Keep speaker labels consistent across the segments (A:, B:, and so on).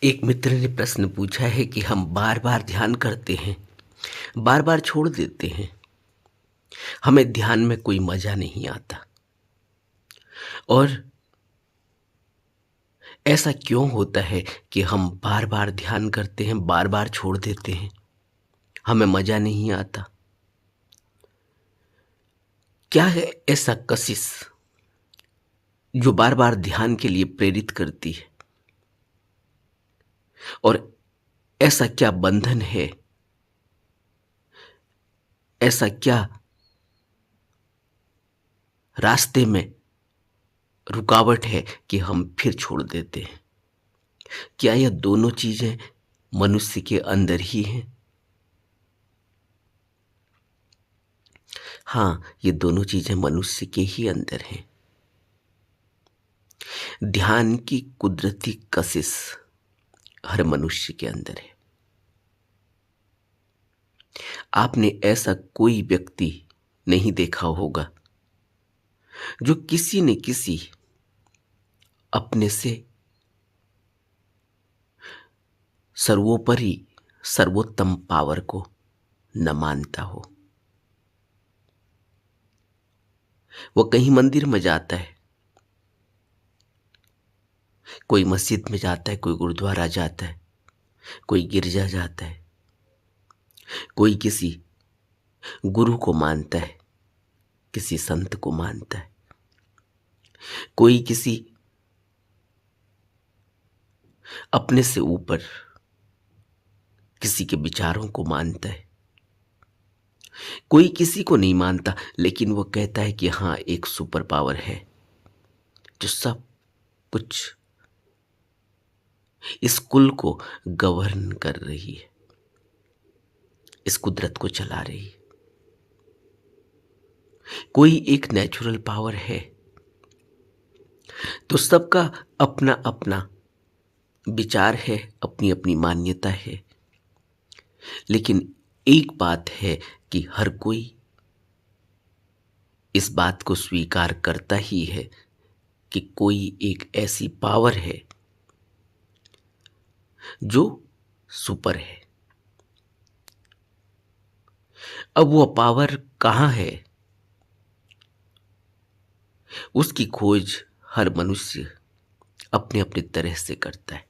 A: एक मित्र ने प्रश्न पूछा है कि हम बार बार ध्यान करते हैं, बार बार छोड़ देते हैं। हमें ध्यान में कोई मजा नहीं आता। और ऐसा क्यों होता है कि हम बार बार ध्यान करते हैं, बार बार छोड़ देते हैं, हमें मजा नहीं आता? क्या है ऐसा कशिश जो बार बार ध्यान के लिए प्रेरित करती है? और ऐसा क्या बंधन है, ऐसा क्या रास्ते में रुकावट है कि हम फिर छोड़ देते हैं? क्या यह दोनों चीजें मनुष्य के अंदर ही हैं? हाँ, ये दोनों चीजें मनुष्य के ही अंदर हैं। ध्यान की कुदरती कशिश हर मनुष्य के अंदर है। आपने ऐसा कोई व्यक्ति नहीं देखा होगा जो किसी न किसी अपने से सर्वोपरि सर्वोत्तम पावर को न मानता हो। वो कहीं मंदिर में जाता है, कोई मस्जिद में जाता है, कोई गुरुद्वारा जाता है, कोई गिरजा जाता है, कोई किसी गुरु को मानता है, किसी संत को मानता है, कोई किसी अपने से ऊपर किसी के विचारों को मानता है, कोई किसी को नहीं मानता, लेकिन वो कहता है कि हाँ, एक सुपर पावर है जो सब कुछ इस कुल को गवर्न कर रही है, इस कुदरत को चला रही है। कोई एक नेचुरल पावर है। तो सबका अपना अपना विचार है, अपनी अपनी मान्यता है, लेकिन एक बात है कि हर कोई इस बात को स्वीकार करता ही है कि कोई एक ऐसी पावर है जो सुपर है। अब वो पावर कहाँ है, उसकी खोज हर मनुष्य अपने अपने तरह से करता है।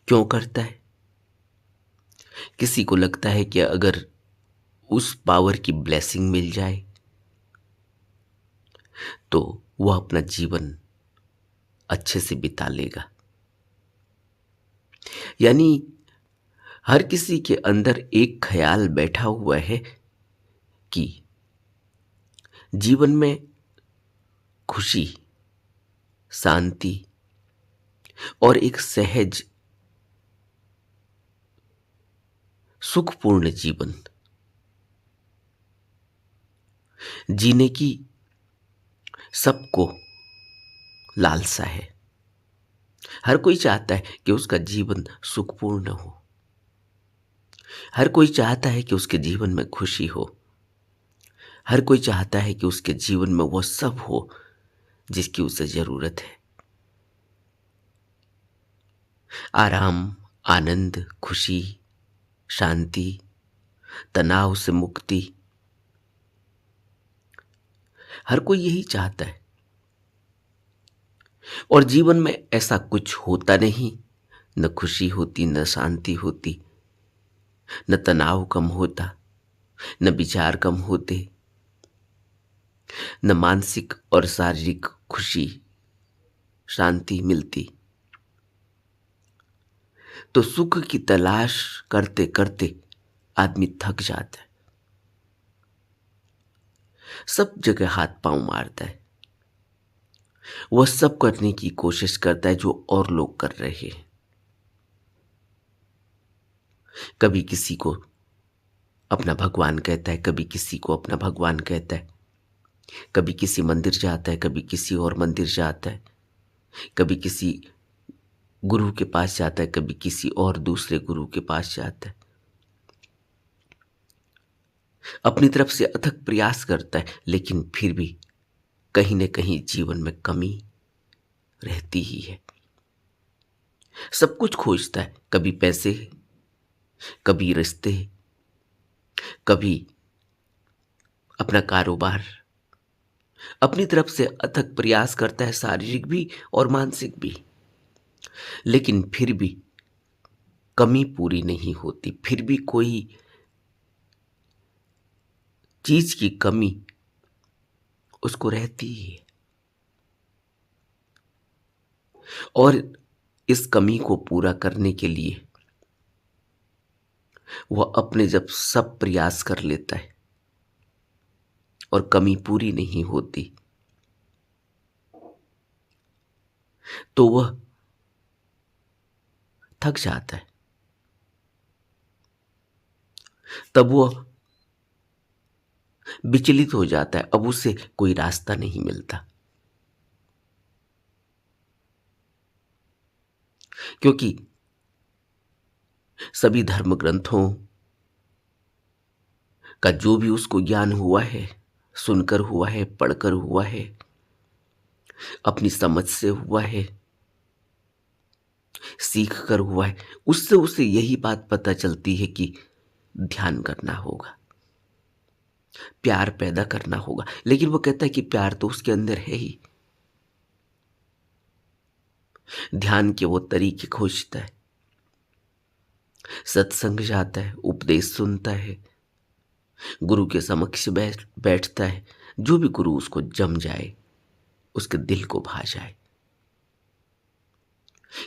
A: क्यों करता है? किसी को लगता है कि अगर उस पावर की ब्लेसिंग मिल जाए तो वह अपना जीवन अच्छे से बिता लेगा। यानी हर किसी के अंदर एक ख्याल बैठा हुआ है कि जीवन में खुशी, शांति और एक सहज सुखपूर्ण जीवन जीने की सबको लालसा है। हर कोई चाहता है कि उसका जीवन सुखपूर्ण हो। हर कोई चाहता है कि उसके जीवन में खुशी हो। हर कोई चाहता है कि उसके जीवन में वो सब हो जिसकी उसे जरूरत है। आराम, आनंद, खुशी, शांति, तनाव से मुक्ति, हर कोई यही चाहता है। और जीवन में ऐसा कुछ होता नहीं, न खुशी होती, न शांति होती, न तनाव कम होता, न विचार कम होते, न मानसिक और शारीरिक खुशी, शांति मिलती। तो सुख की तलाश करते करते आदमी थक जाता है, सब जगह हाथ पांव मारता है, वह सब करने की कोशिश करता है जो और लोग कर रहे हैं। कभी किसी को अपना भगवान कहता है, कभी किसी को अपना भगवान कहता है, कभी किसी मंदिर जाता है, कभी किसी और मंदिर जाता है, कभी किसी गुरु के पास जाता है, कभी किसी और दूसरे गुरु के पास जाता है। अपनी तरफ से अथक प्रयास करता है, लेकिन फिर भी कहीं न कहीं जीवन में कमी रहती ही है। सब कुछ खोजता है, कभी पैसे, कभी रिश्ते, कभी अपना कारोबार। अपनी तरफ से अथक प्रयास करता है, शारीरिक भी और मानसिक भी। लेकिन फिर भी कमी पूरी नहीं होती, फिर भी कोई चीज की कमी उसको रहती ही है। और इस कमी को पूरा करने के लिए वह अपने जब सब प्रयास कर लेता है और कमी पूरी नहीं होती, तो वह थक जाता है। तब वह विचलित हो जाता है, अब उसे कोई रास्ता नहीं मिलता। क्योंकि सभी धर्म ग्रंथों का जो भी उसको ज्ञान हुआ है, सुनकर हुआ है, पढ़कर हुआ है, अपनी समझ से हुआ है, सीख कर हुआ है, उससे उसे यही बात पता चलती है कि ध्यान करना होगा, प्यार पैदा करना होगा। लेकिन वो कहता है कि प्यार तो उसके अंदर है ही। ध्यान के वो तरीके खोजता है, सत्संग जाता है, उपदेश सुनता है, गुरु के समक्ष बैठता है। जो भी गुरु उसको जम जाए, उसके दिल को भा जाए।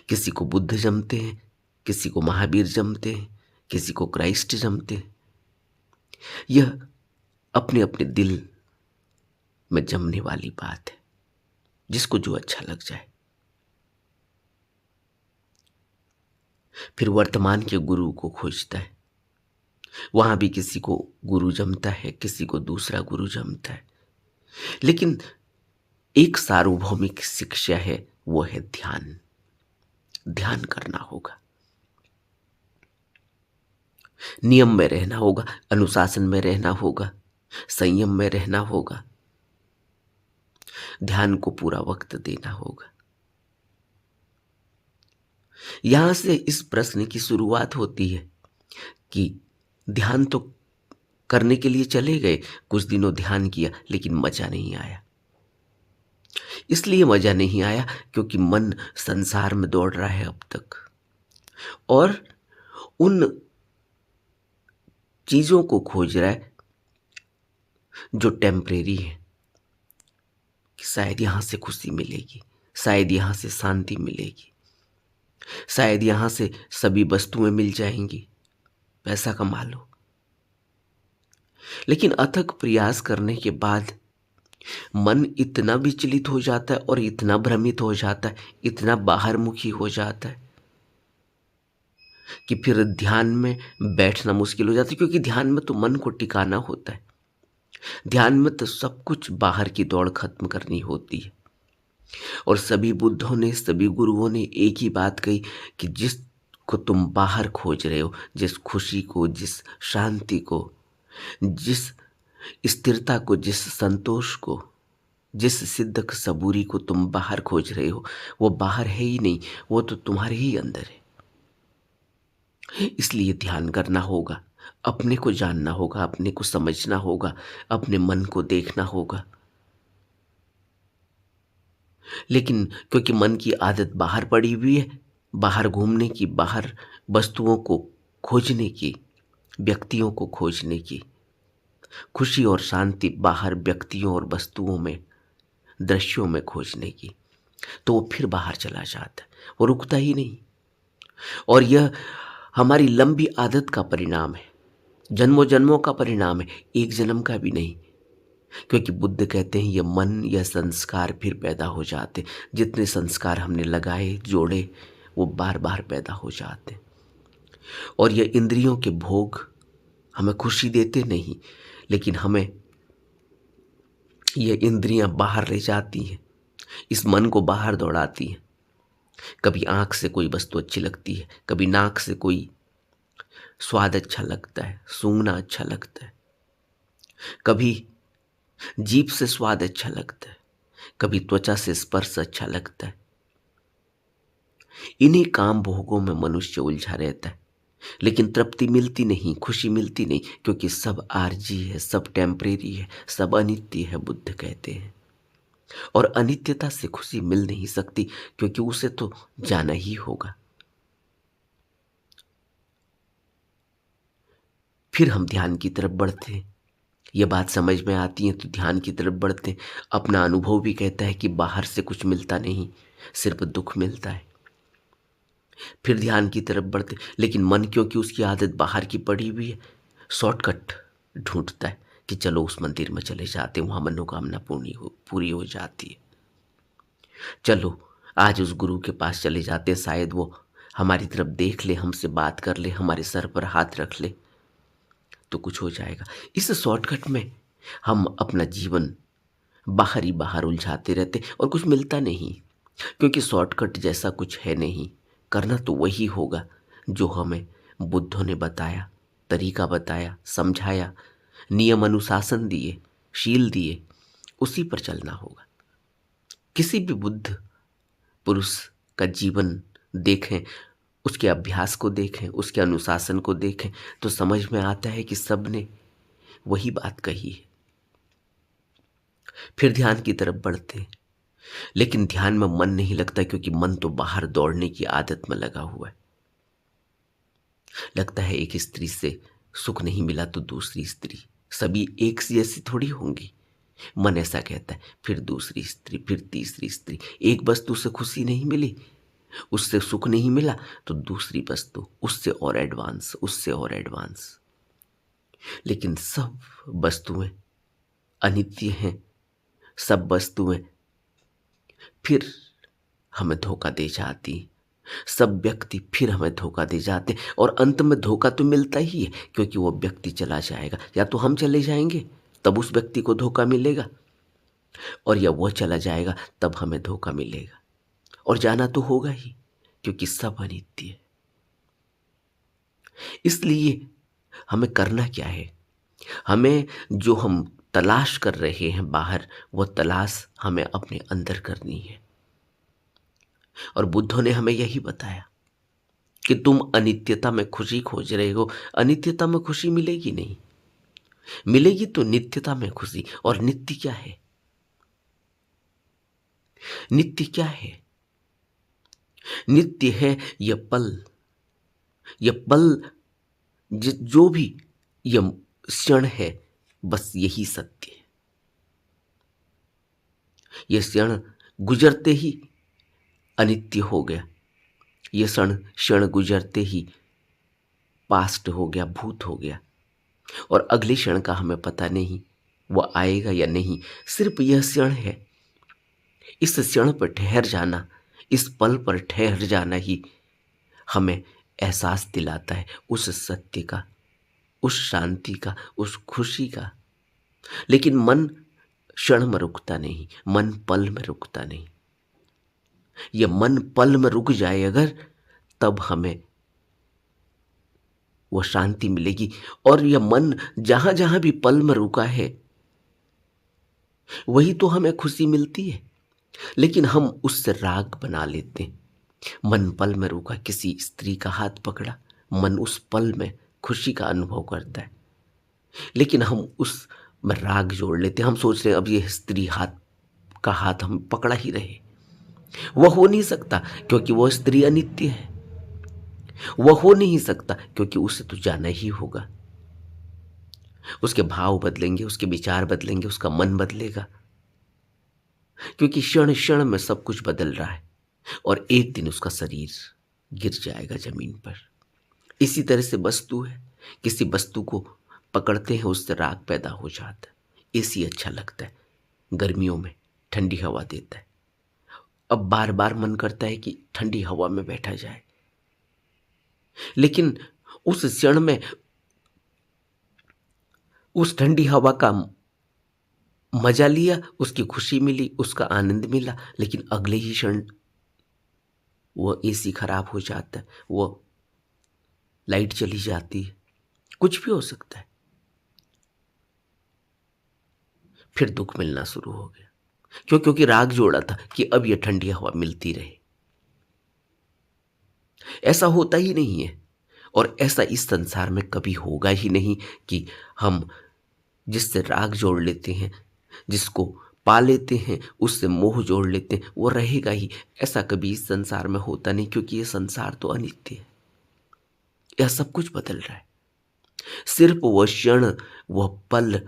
A: किसी को बुद्ध जमते हैं, किसी को महावीर जमते हैं, किसी को क्राइस्ट जमते हैं। यह अपने अपने दिल में जमने वाली बात है, जिसको जो अच्छा लग जाए। फिर वर्तमान के गुरु को खोजता है। वहां भी किसी को गुरु जमता है, किसी को दूसरा गुरु जमता है। लेकिन एक सार्वभौमिक शिक्षा है, वो है ध्यान। ध्यान करना होगा, नियम में रहना होगा, अनुशासन में रहना होगा, संयम में रहना होगा, ध्यान को पूरा वक्त देना होगा। यहां से इस प्रश्न की शुरुआत होती है कि ध्यान तो करने के लिए चले गए, कुछ दिनों ध्यान किया, लेकिन मजा नहीं आया। इसलिए मजा नहीं आया क्योंकि मन संसार में दौड़ रहा है अब तक, और उन चीजों को खोज रहा है जो टेम्परेरी है, कि शायद यहां से खुशी मिलेगी, शायद यहां से शांति मिलेगी, शायद यहां से सभी वस्तुएं मिल जाएंगी, पैसा कमा लो। लेकिन अथक प्रयास करने के बाद मन इतना विचलित हो जाता है और इतना भ्रमित हो जाता है, इतना बाहरमुखी हो जाता है कि फिर ध्यान में बैठना मुश्किल हो जाता है। क्योंकि ध्यान में तो मन को टिकाना होता है, ध्यान में तो सब कुछ बाहर की दौड़ खत्म करनी होती है। और सभी बुद्धों ने, सभी गुरुओं ने एक ही बात कही कि जिस को तुम बाहर खोज रहे हो, जिस खुशी को, जिस शांति को, जिस स्थिरता को, जिस संतोष को, जिस सिद्धक सबूरी को तुम बाहर खोज रहे हो, वो बाहर है ही नहीं, वो तो तुम्हारे ही अंदर है। इसलिए ध्यान करना होगा, अपने को जानना होगा, अपने को समझना होगा, अपने मन को देखना होगा। लेकिन क्योंकि मन की आदत बाहर पड़ी हुई है, बाहर घूमने की, बाहर वस्तुओं को खोजने की, व्यक्तियों को खोजने की, खुशी और शांति बाहर व्यक्तियों और वस्तुओं में, दृश्यों में खोजने की, तो वो फिर बाहर चला जाता है, वो रुकता ही नहीं। और यह हमारी लंबी आदत का परिणाम है, जन्मों जन्मों का परिणाम है, एक जन्म का भी नहीं। क्योंकि बुद्ध कहते हैं, यह मन, यह संस्कार फिर पैदा हो जाते। जितने संस्कार हमने लगाए, जोड़े, वो बार बार पैदा हो जाते। और यह इंद्रियों के भोग हमें खुशी देते नहीं, लेकिन हमें ये इंद्रियां बाहर ले जाती हैं, इस मन को बाहर दौड़ाती हैं। कभी आंख से कोई वस्तु अच्छी लगती है, कभी नाक से कोई स्वाद अच्छा लगता है, सूंघना अच्छा लगता है, कभी जीभ से स्वाद अच्छा लगता है, कभी त्वचा से स्पर्श अच्छा लगता है, इन्हीं काम भोगों में मनुष्य उलझा रहता है, लेकिन तृप्ति मिलती नहीं, खुशी मिलती नहीं, क्योंकि सब आरजी है, सब टेम्परेरी है, सब अनित्य है, बुद्ध कहते हैं। और अनित्यता से खुशी मिल नहीं सकती, क्योंकि उसे तो जाना ही होगा। फिर हम ध्यान की तरफ बढ़ते हैं। ये बात समझ में आती है तो ध्यान की तरफ बढ़ते हैं। अपना अनुभव भी कहता है कि बाहर से कुछ मिलता नहीं, सिर्फ दुख मिलता है। फिर ध्यान की तरफ बढ़ते, लेकिन मन क्योंकि उसकी आदत बाहर की पड़ी हुई है, शॉर्टकट ढूंढता है कि चलो उस मंदिर में चले जाते, वहां मनोकामना पूरी हो जाती है। चलो आज उस गुरु के पास चले जाते, शायद वो हमारी तरफ देख ले, हमसे बात कर ले, हमारे सर पर हाथ रख ले तो कुछ हो जाएगा। इस शॉर्टकट में हम अपना जीवन बाहर ही बाहर उलझाते रहते और कुछ मिलता नहीं, क्योंकि शॉर्टकट जैसा कुछ है नहीं। करना तो वही होगा जो हमें बुद्धों ने बताया, तरीका बताया, समझाया, नियम अनुशासन दिए, शील दिए, उसी पर चलना होगा। किसी भी बुद्ध पुरुष का जीवन देखें, उसके अभ्यास को देखें, उसके अनुशासन को देखें, तो समझ में आता है कि सब ने वही बात कही है। फिर ध्यान की तरफ बढ़ते हैं, लेकिन ध्यान में मन नहीं लगता, क्योंकि मन तो बाहर दौड़ने की आदत में लगा हुआ है। लगता है एक स्त्री से सुख नहीं मिला तो दूसरी स्त्री, सभी एक सी जैसी थोड़ी होंगी। मन ऐसा कहता है, फिर दूसरी स्त्री, फिर तीसरी स्त्री। एक वस्तु से खुशी नहीं मिली, उससे सुख नहीं मिला, तो दूसरी वस्तु, उससे और एडवांस, उससे और एडवांस। लेकिन सब वस्तुएं अनित्य हैं, सब वस्तुएं फिर हमें धोखा दे जाती, सब व्यक्ति फिर हमें धोखा दे जाते, और अंत में धोखा तो मिलता ही है, क्योंकि वो व्यक्ति चला जाएगा, या तो हम चले जाएंगे तब उस व्यक्ति को धोखा मिलेगा, और या वो चला जाएगा तब हमें धोखा मिलेगा। और जाना तो होगा ही, क्योंकि सब अनित्य है। इसलिए हमें करना क्या है? हमें जो हम तलाश कर रहे हैं बाहर, वो तलाश हमें अपने अंदर करनी है। और बुद्धों ने हमें यही बताया कि तुम अनित्यता में खुशी खोज रहे हो, अनित्यता में खुशी मिलेगी नहीं, मिलेगी तो नित्यता में खुशी। और नित्य क्या है? नित्य क्या है? नित्य है यह पल, यह पल, जो भी यह क्षण है, बस यही सत्य है। यह क्षण गुजरते ही अनित्य हो गया, यह क्षण गुजरते ही पास्ट हो गया, भूत हो गया, और अगले क्षण का हमें पता नहीं वो आएगा या नहीं। सिर्फ यह क्षण है, इस क्षण पर ठहर जाना, इस पल पर ठहर जाना ही हमें एहसास दिलाता है उस सत्य का, उस शांति का, उस खुशी का। लेकिन मन क्षण में रुकता नहीं, मन पल में रुकता नहीं। यह मन पल में रुक जाए अगर, तब हमें वो शांति मिलेगी। और यह मन जहां जहां भी पल में रुका है, वही तो हमें खुशी मिलती है। लेकिन हम उससे राग बना लेते हैं। मन पल में रुका, किसी स्त्री का हाथ पकड़ा, मन उस पल में खुशी का अनुभव करता है, लेकिन हम उस में राग जोड़ लेते हैं। हम सोच रहे हैं अब ये स्त्री का हाथ हम पकड़ा ही रहे। वह हो नहीं सकता, क्योंकि वह स्त्री अनित्य है। वह हो नहीं सकता, क्योंकि उसे तो जाना ही होगा। उसके भाव बदलेंगे, उसके विचार बदलेंगे, उसका मन बदलेगा, क्योंकि क्षण क्षण में सब कुछ बदल रहा है, और एक दिन उसका शरीर गिर जाएगा जमीन पर। इसी तरह से वस्तु है, किसी वस्तु को पकड़ते हैं, उससे राग पैदा हो जाता है। एसी अच्छा लगता है, गर्मियों में ठंडी हवा देता है, अब बार बार मन करता है कि ठंडी हवा में बैठा जाए। लेकिन उस क्षण में उस ठंडी हवा का मजा लिया, उसकी खुशी मिली, उसका आनंद मिला, लेकिन अगले ही क्षण वो एसी खराब हो जाता है, वो लाइट चली जाती है, कुछ भी हो सकता है। फिर दुख मिलना शुरू हो गया। क्यों? क्योंकि राग जोड़ा था कि अब ये ठंडी हवा मिलती रहे। ऐसा होता ही नहीं है और ऐसा इस संसार में कभी होगा ही नहीं कि हम जिससे राग जोड़ लेते हैं, जिसको पा लेते हैं, उससे मोह जोड़ लेते हैं, वो रहेगा ही। ऐसा कभी इस संसार में होता नहीं, क्योंकि ये संसार तो अनित्य है। यह सब कुछ बदल रहा है। सिर्फ वह क्षण, वह पल,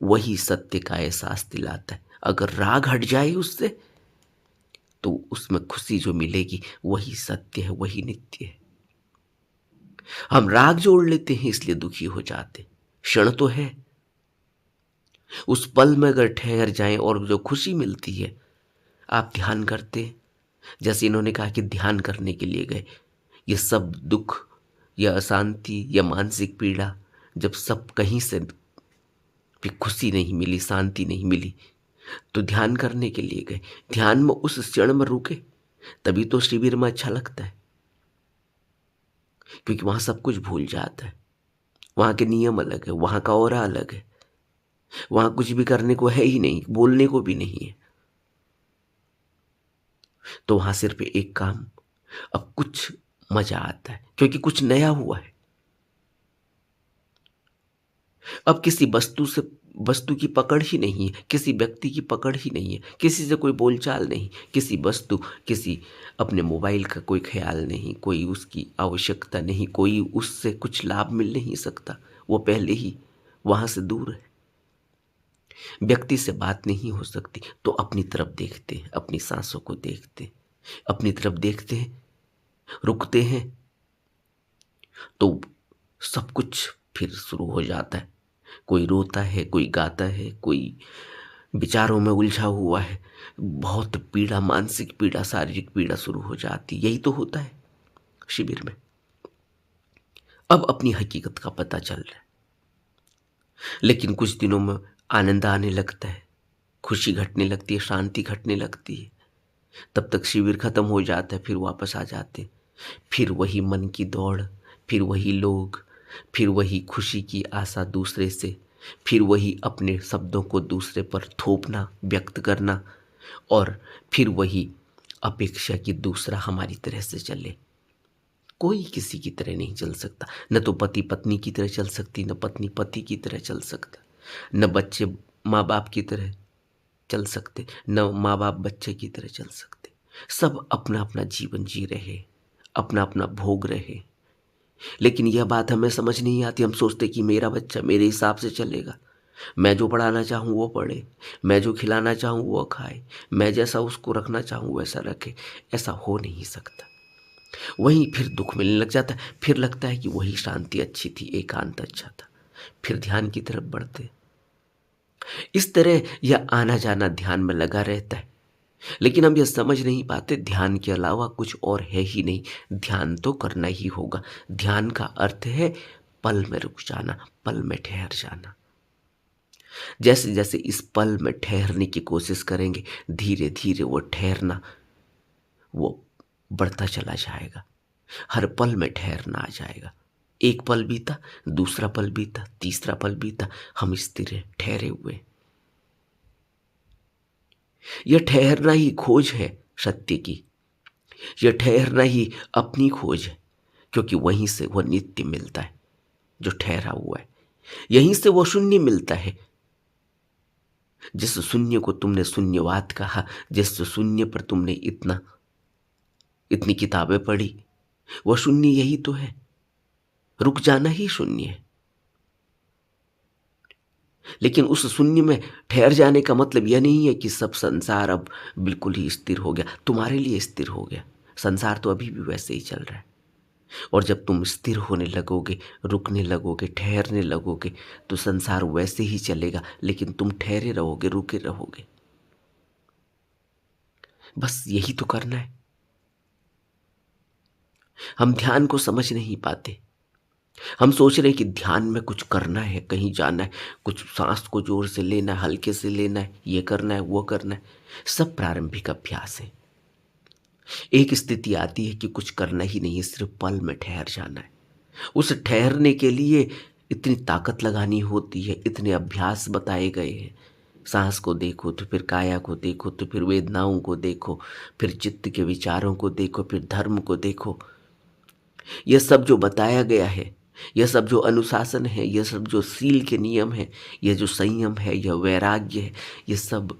A: वही सत्य का एहसास दिलाता है। अगर राग हट जाए उससे, तो उसमें खुशी जो मिलेगी वही सत्य है, वही नित्य है। हम राग जोड़ लेते हैं इसलिए दुखी हो जाते। क्षण तो है, उस पल में अगर ठहर जाएं और जो खुशी मिलती है, आप ध्यान करते हैं, जैसे इन्होंने कहा कि ध्यान करने के लिए गए, ये सब दुख या अशांति या मानसिक पीड़ा, जब सब कहीं से भी खुशी नहीं मिली, शांति नहीं मिली, तो ध्यान करने के लिए गए। ध्यान में उस क्षण में रुके, तभी तो शिविर में अच्छा लगता है, क्योंकि वहां सब कुछ भूल जाता है। वहां के नियम अलग है, वहां का ऑरा अलग है, वहां कुछ भी करने को है ही नहीं, बोलने को भी नहीं है। तो वहां सिर्फ एक काम, अब कुछ मजा आता है क्योंकि कुछ नया हुआ है। अब किसी वस्तु की पकड़ ही नहीं है, किसी व्यक्ति की पकड़ ही नहीं है, किसी से कोई बोलचाल नहीं, किसी वस्तु, किसी अपने मोबाइल का कोई ख्याल नहीं, कोई उसकी आवश्यकता नहीं, कोई उससे कुछ लाभ मिल नहीं सकता, वो पहले ही वहां से दूर है। व्यक्ति से बात नहीं हो सकती, तो अपनी तरफ देखते हैं, अपनी सांसों को देखते हैं, अपनी तरफ देखते हैं, रुकते हैं, तो सब कुछ फिर शुरू हो जाता है। कोई रोता है, कोई गाता है, कोई विचारों में उलझा हुआ है, बहुत पीड़ा, मानसिक पीड़ा, शारीरिक पीड़ा शुरू हो जाती। यही तो होता है शिविर में। अब अपनी हकीकत का पता चल रहा है, लेकिन कुछ दिनों में आनंद आने लगता है, खुशी घटने लगती है, शांति घटने लगती है। तब तक शिविर खत्म हो जाता है, फिर वापस आ जाते, फिर वही मन की दौड़, फिर वही लोग, फिर वही खुशी की आशा दूसरे से, फिर वही अपने शब्दों को दूसरे पर थोपना, व्यक्त करना, और फिर वही अपेक्षा कि दूसरा हमारी तरह से चले। कोई किसी की तरह नहीं चल सकता, न तो पति पत्नी की तरह चल सकती, न पत्नी पति की तरह चल सकता, न बच्चे माँ बाप की तरह चल सकते, न माँ बाप बच्चे की तरह चल सकते। सब अपना अपना जीवन जी रहे, अपना अपना भोग रहे। लेकिन यह बात हमें समझ नहीं आती। हम सोचते कि मेरा बच्चा मेरे हिसाब से चलेगा, मैं जो पढ़ाना चाहूँ वो पढ़े, मैं जो खिलाना चाहूँ वो खाए, मैं जैसा उसको रखना चाहूँ वैसा रखे। ऐसा हो नहीं सकता। वहीं फिर दुख मिलने लग जाता है, फिर लगता है कि वही शांति अच्छी थी, एकांत अच्छा था, फिर ध्यान की तरफ बढ़ते। इस तरह यह आना जाना ध्यान में लगा रहता है, लेकिन हम यह समझ नहीं पाते ध्यान के अलावा कुछ और है ही नहीं। ध्यान तो करना ही होगा। ध्यान का अर्थ है पल में रुक जाना, पल में ठहर जाना। जैसे जैसे इस पल में ठहरने की कोशिश करेंगे, धीरे धीरे वो ठहरना वो बढ़ता चला जाएगा। हर पल में ठहरना आ जाएगा। एक पल बीता, दूसरा पल बीता, तीसरा पल बीता, हम स्थिर हैं, ठहरे हुए। यह ठहरना ही खोज है सत्य की। यह ठहरना ही अपनी खोज है, क्योंकि वहीं से वह नित्य मिलता है जो ठहरा हुआ है। यहीं से वो शून्य मिलता है। जिस शून्य को तुमने शून्यवाद कहा, जिस शून्य पर तुमने इतनी किताबें पढ़ी, वह शून्य यही तो है। रुक जाना ही शून्य है। लेकिन उस शून्य में ठहर जाने का मतलब यह नहीं है कि सब संसार अब बिल्कुल ही स्थिर हो गया, तुम्हारे लिए स्थिर हो गया। संसार तो अभी भी वैसे ही चल रहा है। और जब तुम स्थिर होने लगोगे, रुकने लगोगे, ठहरने लगोगे, तो संसार वैसे ही चलेगा, लेकिन तुम ठहरे रहोगे, रुके रहोगे। बस यही तो करना है। हम ध्यान को समझ नहीं पाते। हम सोच रहे हैं कि ध्यान में कुछ करना है, कहीं जाना है, कुछ सांस को जोर से लेना है, हल्के से लेना है, ये करना है, वो करना है। सब प्रारंभिक अभ्यास है। एक स्थिति आती है कि कुछ करना ही नहीं है, सिर्फ पल में ठहर जाना है। उस ठहरने के लिए इतनी ताकत लगानी होती है, इतने अभ्यास बताए गए हैं। सांस को देखो तो फिर काया को देखो, तो फिर वेदनाओं को देखो, फिर चित्त के विचारों को देखो, फिर धर्म को देखो, यह सब जो बताया गया है, यह सब जो अनुशासन है, यह सब जो सील के नियम है, यह जो संयम है, यह वैराग्य है, यह सब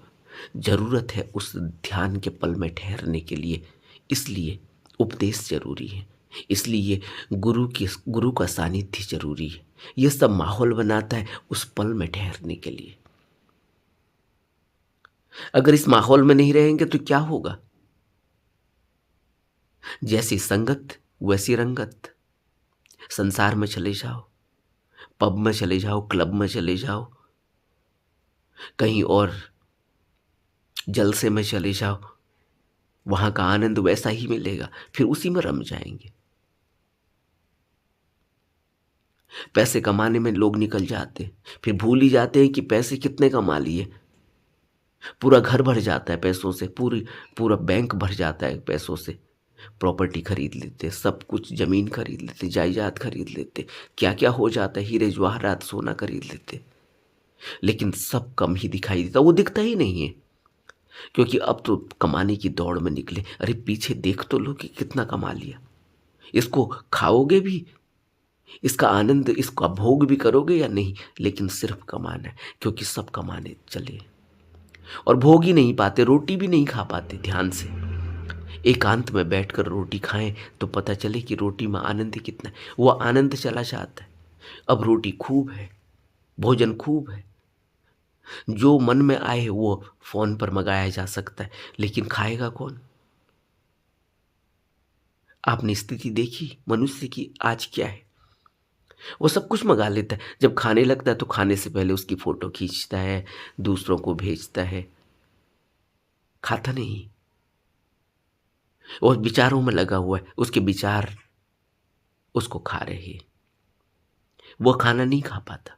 A: जरूरत है उस ध्यान के पल में ठहरने के लिए। इसलिए उपदेश जरूरी है, इसलिए गुरु का सानिध्य जरूरी है। यह सब माहौल बनाता है उस पल में ठहरने के लिए। अगर इस माहौल में नहीं रहेंगे तो क्या होगा? जैसी संगत वैसी रंगत। संसार में चले जाओ, पब में चले जाओ, क्लब में चले जाओ, कहीं और जलसे में चले जाओ, वहां का आनंद वैसा ही मिलेगा, फिर उसी में रम जाएंगे। पैसे कमाने में लोग निकल जाते हैं, फिर भूल ही जाते हैं कि पैसे कितने कमा लिए। पूरा घर भर जाता है पैसों से, पूरा बैंक भर जाता है पैसों से। प्रॉपर्टी खरीद लेते, सब कुछ, जमीन खरीद लेते, जायदाद खरीद लेते, क्या क्या हो जाता है, हीरे जवाहरात सोना खरीद लेते। लेकिन सब कम ही दिखाई देता, वो दिखता ही नहीं है, क्योंकि अब तो कमाने की दौड़ में निकले। अरे पीछे देख तो लो कि कितना कमा लिया। इसको खाओगे भी, इसका आनंद, इसका भोग भी करोगे या नहीं, लेकिन सिर्फ कमाना है, क्योंकि सब कमाने चले और भोग ही नहीं पाते, रोटी भी नहीं खा पाते ध्यान से। एकांत में बैठकर रोटी खाएं तो पता चले कि रोटी में आनंद कितना है। वो आनंद चला जाता है। अब रोटी खूब है, भोजन खूब है, जो मन में आए वो फोन पर मंगाया जा सकता है, लेकिन खाएगा कौन? आपने स्थिति देखी मनुष्य की आज क्या है? वो सब कुछ मंगा लेता है, जब खाने लगता है तो खाने से पहले उसकी फोटो खींचता है, दूसरों को भेजता है, खाता नहीं। और विचारों में लगा हुआ है, उसके विचार उसको खा रहे हैं, वो खाना नहीं खा पाता।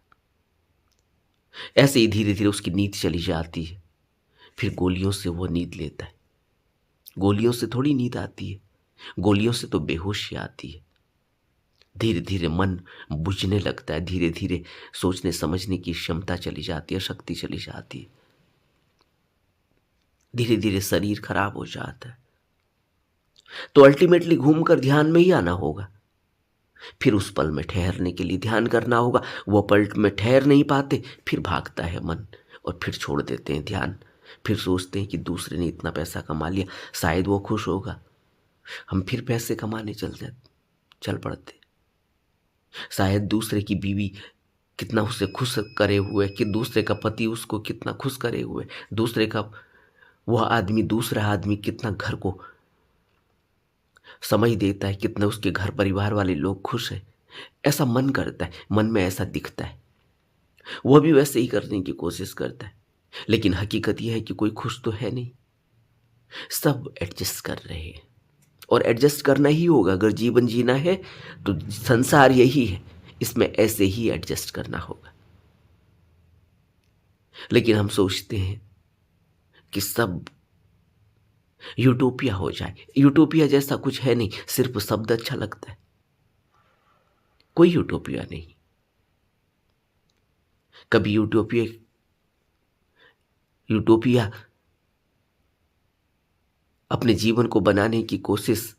A: ऐसे ही धीरे धीरे उसकी नींद चली जाती है, फिर गोलियों से वो नींद लेता है। गोलियों से थोड़ी नींद आती है, गोलियों से तो बेहोशी आती है। धीरे धीरे मन बुझने लगता है, धीरे धीरे सोचने समझने की क्षमता चली जाती है, शक्ति चली जाती है, धीरे धीरे शरीर खराब हो जाता है। तो अल्टीमेटली घूमकर ध्यान में ही आना होगा, फिर उस पल में ठहरने के लिए ध्यान करना होगा। वो पल में ठहर नहीं पाते, फिर भागता है मन और फिर छोड़ देते हैं ध्यान। फिर सोचते हैं कि दूसरे ने इतना पैसा कमा लिया, शायद वो खुश होगा, हम फिर पैसे कमाने चल पड़ते। शायद दूसरे की बीवी कितना उसे खुश करे हुए, कि दूसरे का पति उसको कितना खुश करे हुए, दूसरे का वह आदमी, दूसरा आदमी कितना घर को समझ देता है, कितना उसके घर परिवार वाले लोग खुश हैं। ऐसा मन करता है, मन में ऐसा दिखता है, वह भी वैसे ही करने की कोशिश करता है। लेकिन हकीकत यह है कि कोई खुश तो है नहीं, सब एडजस्ट कर रहे हैं, और एडजस्ट करना ही होगा। अगर जीवन जीना है तो संसार यही है, इसमें ऐसे ही एडजस्ट करना होगा। लेकिन हम सोचते हैं कि सब यूटोपिया हो जाए। यूटोपिया जैसा कुछ है नहीं, सिर्फ शब्द अच्छा लगता है, कोई यूटोपिया नहीं। कभी यूटोपिया यूटोपिया अपने जीवन को बनाने की कोशिश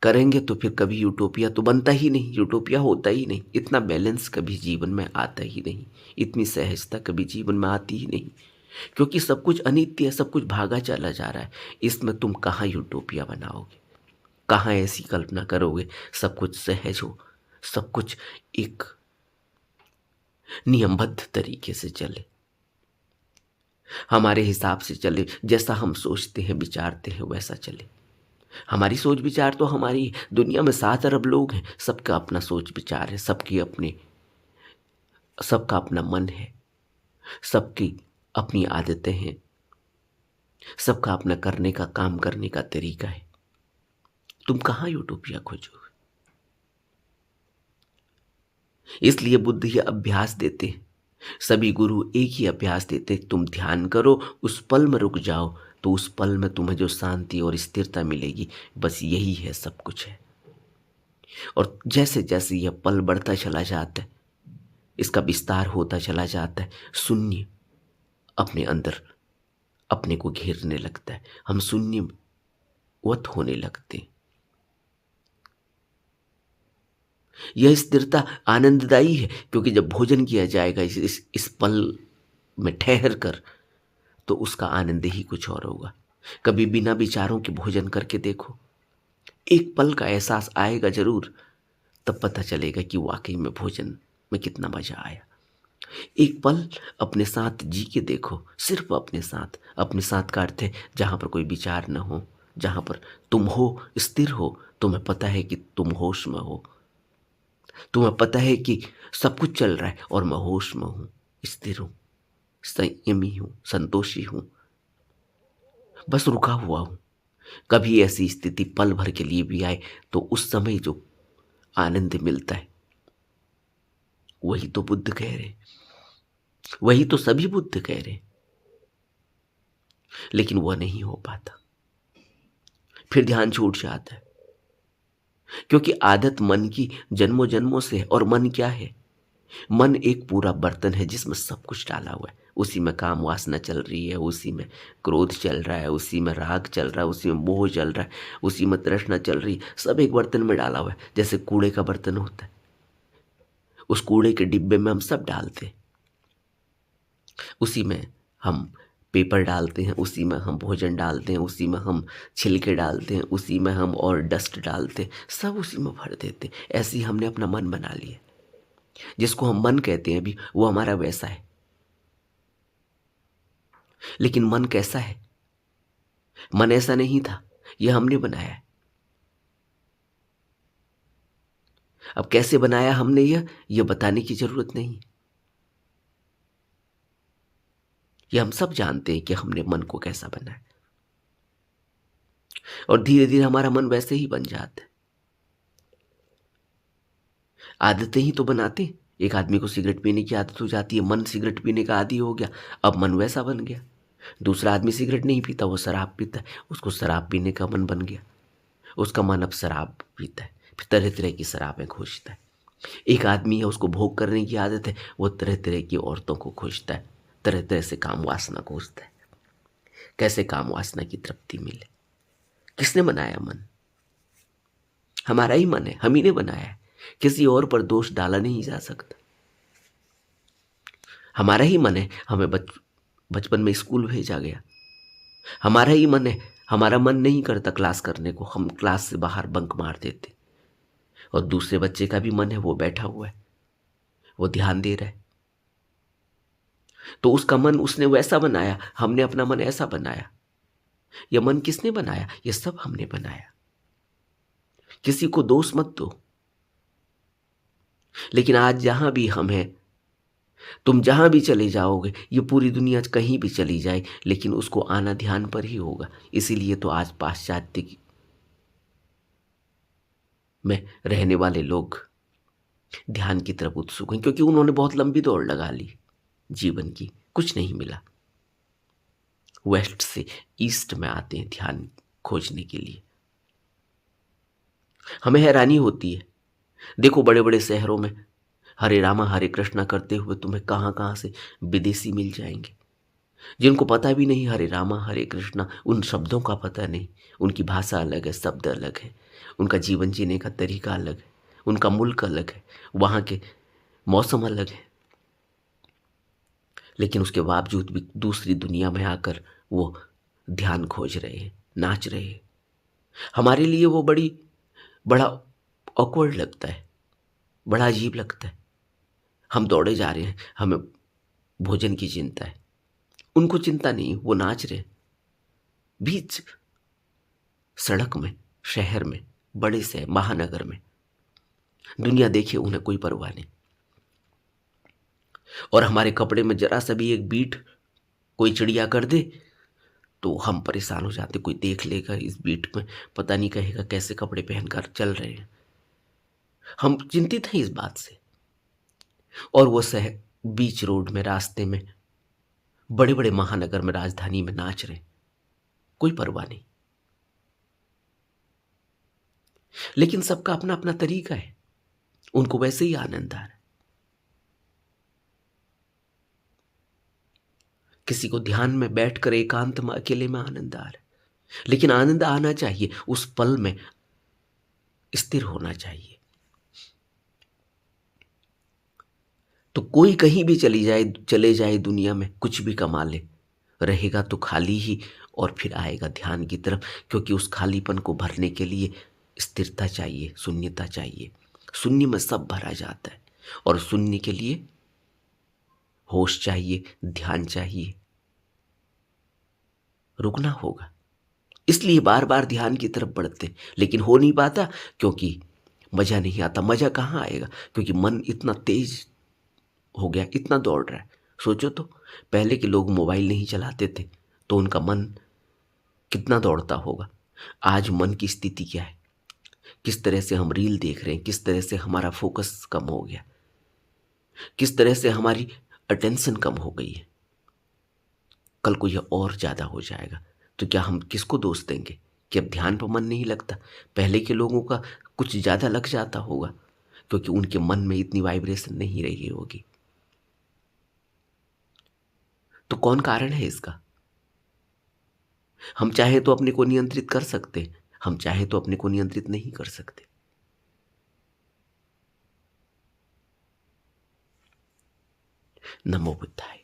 A: करेंगे तो फिर कभी यूटोपिया तो बनता ही नहीं, यूटोपिया होता ही नहीं। इतना बैलेंस कभी जीवन में आता ही नहीं, इतनी सहजता कभी जीवन में आती ही नहीं, क्योंकि सब कुछ अनित्य है, सब कुछ भागा चला जा रहा है। इसमें तुम कहाँ यूटोपिया बनाओगे, कहाँ ऐसी कल्पना करोगे सब कुछ सहज हो, सब कुछ एक नियमबद्ध तरीके से चले, हमारे हिसाब से चले, जैसा हम सोचते हैं विचारते हैं वैसा चले। हमारी सोच विचार तो हमारी, दुनिया में 7 अरब लोग हैं, सबका अपना सोच विचार है, सबका अपना मन है, सबकी अपनी आदतें हैं, सबका अपना करने का, काम करने का तरीका है। तुम कहाँ यूटोपिया खोजोगे? इसलिए बुद्ध ये अभ्यास देते हैं, सभी गुरु एक ही अभ्यास देते हैं, तुम ध्यान करो, उस पल में रुक जाओ, तो उस पल में तुम्हें जो शांति और स्थिरता मिलेगी, बस यही है, सब कुछ है। और जैसे जैसे यह पल बढ़ता चला जाता है, इसका विस्तार होता चला जाता है, शून्य अपने अंदर अपने को घेरने लगता है, हम शून्यवत होने लगते हैं। यह स्थिरता आनंददायी है, क्योंकि जब भोजन किया जाएगा इस पल में ठहर कर, तो उसका आनंद ही कुछ और होगा। कभी बिना विचारों के भोजन करके देखो, एक पल का एहसास आएगा जरूर, तब पता चलेगा कि वाकई में भोजन में कितना मजा आया। एक पल अपने साथ जी के देखो, सिर्फ अपने साथ का अर्थ है जहां पर कोई विचार न हो, जहां पर तुम हो, स्थिर हो। तुम्हें पता है कि तुम होश में हो, तुम्हें पता है कि सब कुछ चल रहा है और मैं होश में हूं, स्थिर हूं, संयमी हूं, संतोषी हूं, बस रुका हुआ हूं। कभी ऐसी स्थिति पल भर के लिए भी आए, तो उस समय जो आनंद मिलता है, वही तो बुद्ध कह रहे, वही तो सभी बुद्ध कह रहे, लेकिन वह नहीं हो पाता। फिर ध्यान छूट जाता है, क्योंकि आदत मन की जन्मों जन्मों से है। और मन क्या है? मन एक पूरा बर्तन है जिसमें सब कुछ डाला हुआ है। उसी में काम वासना चल रही है, उसी में क्रोध चल रहा है, उसी में राग चल रहा है, उसी में मोह चल रहा है, उसी में तृष्णा चल रही है। सब एक बर्तन में डाला हुआ है। जैसे कूड़े का बर्तन होता है, उस कूड़े के डिब्बे में हम सब डालते हैं, उसी में हम पेपर डालते हैं, उसी में हम भोजन डालते हैं, उसी में हम छिलके डालते हैं, उसी में हम और डस्ट डालते हैं, सब उसी में भर देते हैं। ऐसे ही हमने अपना मन बना लिया, जिसको हम मन कहते हैं अभी, वो हमारा वैसा है। लेकिन मन कैसा है? मन ऐसा नहीं था, यह हमने बनाया है। अब कैसे बनाया हमने यह बताने की जरूरत नहीं। यह हम सब जानते हैं कि हमने मन को कैसा बनाया, और धीरे धीरे हमारा मन वैसे ही बन जाता है। आदतें ही तो बनाते हैं। एक आदमी को सिगरेट पीने की आदत हो जाती है, मन सिगरेट पीने का आदी हो गया, अब मन वैसा बन गया। दूसरा आदमी सिगरेट नहीं पीता, वो शराब पीता है, उसको शराब पीने का मन बन गया, उसका मन अब शराब पीता है, फिर तरह तरह की शराबें खोजता है। एक आदमी है, उसको भोग करने की आदत है, वो तरह तरह की औरतों को खोजता है, तरह तरह से काम वासना खोजता है। कैसे काम वासना की तृप्ति मिले? किसने बनाया मन? हमारा ही मन है, हम ही ने बनाया है। किसी और पर दोष डाला नहीं जा सकता। हमारा ही मन है, हमें बचपन में स्कूल भेजा गया। हमारा ही मन है, हमारा मन नहीं करता क्लास करने को, हम क्लास से बाहर बंक मार देते। और दूसरे बच्चे का भी मन है, वो बैठा हुआ है, वो ध्यान दे रहा है, तो उसका मन उसने वैसा बनाया, हमने अपना मन ऐसा बनाया। यह मन किसने बनाया? यह सब हमने बनाया। किसी को दोष मत दो। लेकिन आज जहां भी हम हैं, तुम जहां भी चले जाओगे, ये पूरी दुनिया कहीं भी चली जाए, लेकिन उसको आना ध्यान पर ही होगा। इसीलिए तो आज पाश्चात्य में रहने वाले लोग ध्यान की तरफ उत्सुक हैं, क्योंकि उन्होंने बहुत लंबी दौड़ लगा ली जीवन की, कुछ नहीं मिला। वेस्ट से ईस्ट में आते हैं ध्यान खोजने के लिए। हमें हैरानी होती है, देखो बड़े बड़े शहरों में हरे रामा हरे कृष्णा करते हुए तुम्हें कहाँ कहाँ से विदेशी मिल जाएंगे, जिनको पता भी नहीं हरे रामा हरे कृष्णा, उन शब्दों का पता नहीं। उनकी भाषा अलग है, शब्द अलग है, उनका जीवन जीने का तरीका अलग है, उनका मुल्क अलग है, वहाँ के मौसम अलग है, लेकिन उसके बावजूद भी दूसरी दुनिया में आकर वो ध्यान खोज रहे हैं, नाच रहे हैं। हमारे लिए वो बड़ा ऑकवर्ड लगता है, बड़ा अजीब लगता है। हम दौड़े जा रहे हैं, हमें भोजन की चिंता है, उनको चिंता नहीं, वो नाच रहे बीच सड़क में, शहर में, बड़े से महानगर में। दुनिया देखे, उन्हें कोई परवाह नहीं। और हमारे कपड़े में जरा सा भी एक बीट कोई चिड़िया कर दे तो हम परेशान हो जाते। कोई देख लेगा इस बीट में, पता नहीं कहेगा कैसे कपड़े पहनकर चल रहे हैं। हम चिंतित हैं इस बात से। और वो बीच रोड में, रास्ते में, बड़े बड़े महानगर में, राजधानी में नाच रहे, कोई परवाह नहीं। लेकिन सबका अपना अपना तरीका है, उनको वैसे ही आनंद आ रहा है। किसी को ध्यान में बैठकर एकांत में अकेले में आनंद आ रहा है, लेकिन आनंद आना चाहिए, उस पल में स्थिर होना चाहिए। तो कोई कहीं भी चले जाए दुनिया में, कुछ भी कमा ले, रहेगा तो खाली ही, और फिर आएगा ध्यान की तरफ, क्योंकि उस खालीपन को भरने के लिए स्थिरता चाहिए, शून्यता चाहिए। शून्य में सब भरा जाता है, और शून्य के लिए होश चाहिए, ध्यान चाहिए, रुकना होगा। इसलिए बार बार ध्यान की तरफ बढ़ते हैं, लेकिन हो नहीं पाता, क्योंकि मजा नहीं आता। मजा कहाँ आएगा, क्योंकि मन इतना तेज हो गया, इतना दौड़ रहा है। सोचो तो, पहले के लोग मोबाइल नहीं चलाते थे, तो उनका मन कितना दौड़ता होगा। आज मन की स्थिति क्या है, किस तरह से हम रील देख रहे हैं, किस तरह से हमारा फोकस कम हो गया, किस तरह से हमारी अटेंशन कम हो गई है। कल को यह और ज़्यादा हो जाएगा, तो क्या हम किसको दोष देंगे कि अब ध्यान पर मन नहीं लगता। पहले के लोगों का कुछ ज़्यादा लग जाता होगा, क्योंकि उनके मन में इतनी वाइब्रेशन नहीं रही होगी। तो कौन कारण है इसका? हम चाहे तो अपने को नियंत्रित कर सकते हैं, हम चाहे तो अपने को नियंत्रित नहीं कर सकते। नमो बुद्धाय।